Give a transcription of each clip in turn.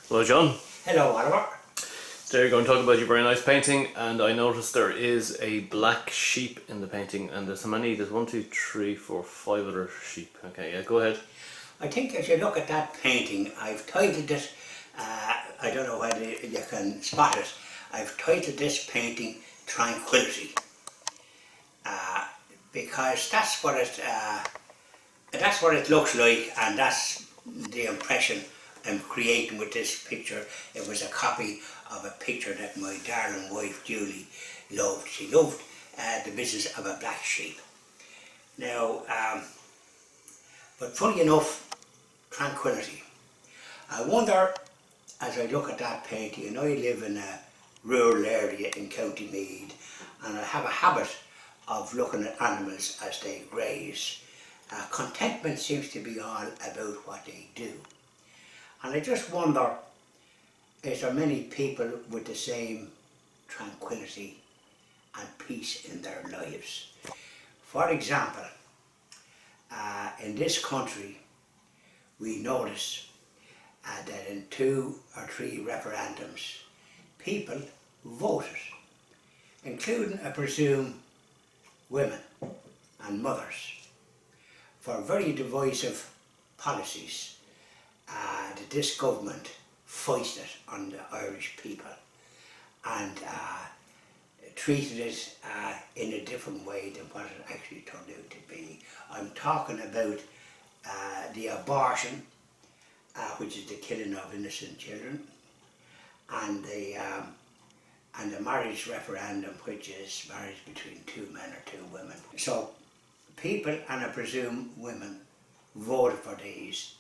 Hello, John. Hello, Oliver. Today you're going to talk about your very nice painting, and I noticed there is a black sheep in the painting, and there's how many? There's 1, 2, 3, 4, 5 other sheep. Okay, yeah, go ahead. I think if you look at that painting, I've titled it, I don't know whether you can spot it, I've titled this painting Tranquility. Because that's what it looks like, and that's the impression I'm creating with this picture. It was a copy of a picture that my darling wife Julie loved. She loved the business of a black sheep. Now, but funny enough, tranquility. I wonder, as I look at that painting, and I live in a rural area in County Meath, and I have a habit of looking at animals as they graze. Contentment seems to be all about what they do. And I just wonder, is there many people with the same tranquility and peace in their lives? For example, in this country, we notice that in 2 or 3 referendums, people voted, including, I presume, women and mothers, for very divisive policies that this government foisted on the Irish people, and treated it in a different way than what it actually turned out to be. I'm talking about the abortion, which is the killing of innocent children, and the marriage referendum, which is marriage between 2 men or 2 women. So people, and I presume women, voted for these.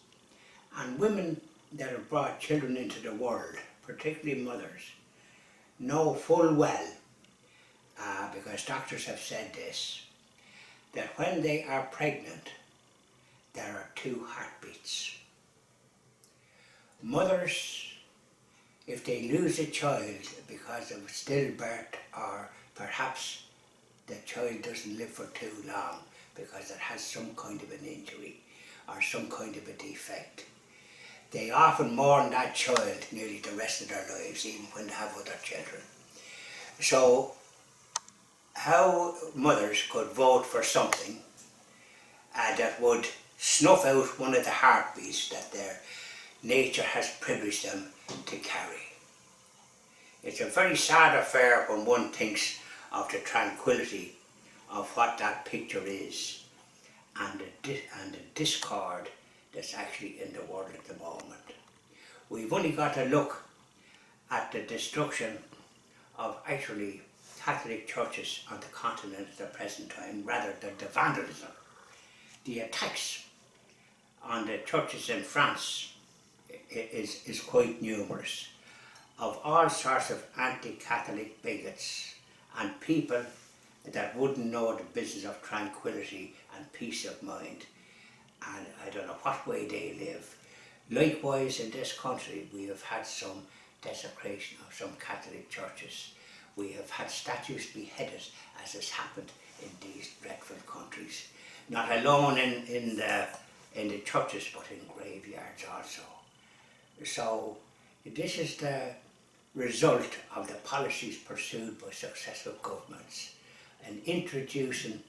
And women that have brought children into the world, particularly mothers, know full well, because doctors have said this, that when they are pregnant, there are 2 heartbeats. Mothers, if they lose a child because of stillbirth, or perhaps the child doesn't live for too long because it has some kind of an injury or some kind of a defect, they often mourn that child nearly the rest of their lives, even when they have other children. So how mothers could vote for something that would snuff out one of the heartbeats that their nature has privileged them to carry. It's a very sad affair when one thinks of the tranquility of what that picture is, and the discord that's actually in the world at the moment. We've only got to look at the destruction of actually Catholic churches on the continent at the present time, rather than the vandalism. The attacks on the churches in France is quite numerous, of all sorts of anti-Catholic bigots and people that wouldn't know the business of tranquility and peace of mind, and I don't know what way they live. Likewise, in this country, we have had some desecration of some Catholic churches. We have had statues beheaded, as has happened in these dreadful countries. Not alone in the churches, but in graveyards also. So this is the result of the policies pursued by successive governments, and introducing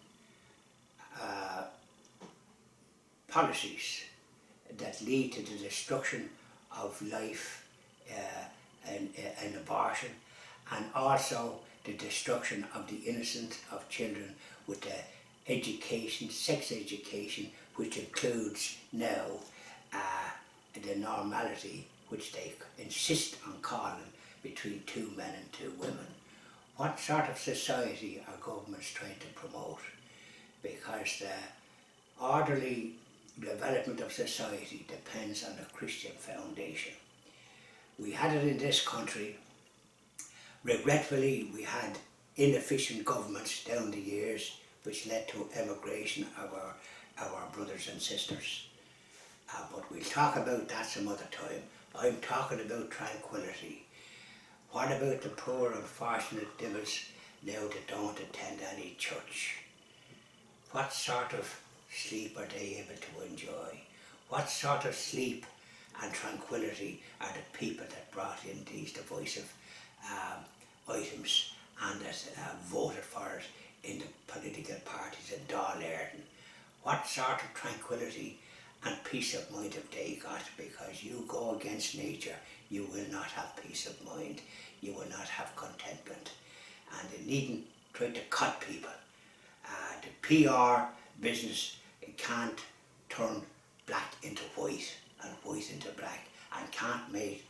policies that lead to the destruction of life and abortion, and also the destruction of the innocence of children with the education, sex education, which includes now the normality which they insist on calling between 2 men and 2 women. What sort of society are governments trying to promote? Because the orderly development of society depends on a Christian foundation. We had it in this country. Regretfully, we had inefficient governments down the years, which led to emigration of our brothers and sisters. But we'll talk about that some other time. I'm talking about tranquility. What about the poor unfortunate devils now that don't attend any church? What sort of sleep are they able to enjoy? What sort of sleep and tranquility are the people that brought in these divisive items and that voted for it in the political parties in Dáil Éireann. What sort of tranquility and peace of mind have they got? Because you go against nature, you will not have peace of mind, you will not have contentment, and they needn't try to cut people. The PR business, it can't turn black into white and white into black, and can't make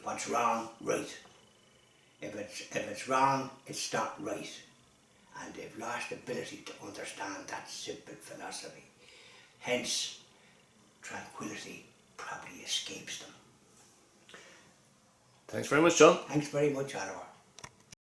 what's wrong right. If it's wrong, it's not right, and they've lost the ability to understand that simple philosophy. Hence, tranquility probably escapes them. Thanks very much, John. Thanks very much, Oliver.